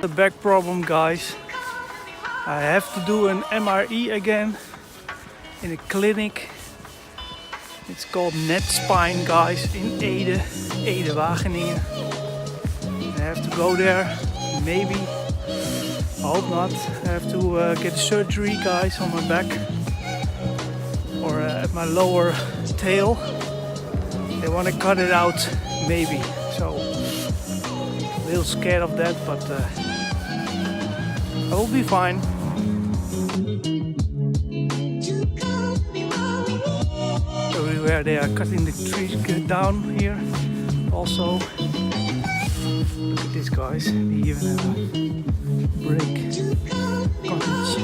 The back problem, guys. I have to do an MRE again in a clinic. It's called Net Spine, guys, in Ede, Wageningen. I have to go there, maybe. I hope not. I have to get a surgery, guys, on my back or at my lower tail. They want to cut it out, maybe. So a little scared of that, but I will be fine. Everywhere they are cutting the trees down here. Also, look at this, guys. They even have a break cottage.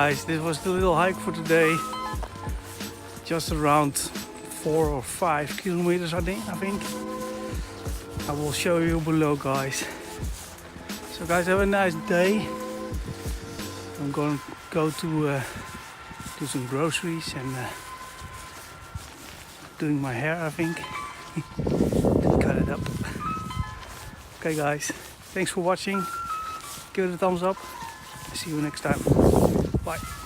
guys, this was the little hike for today. Just around 4 or 5 kilometers, I think. I will show you below, guys. So guys, have a nice day. I'm going to go to do some groceries and doing my hair, I think. Cut it up. Okay guys, thanks for watching. Give it a thumbs up. See you next time. Bye.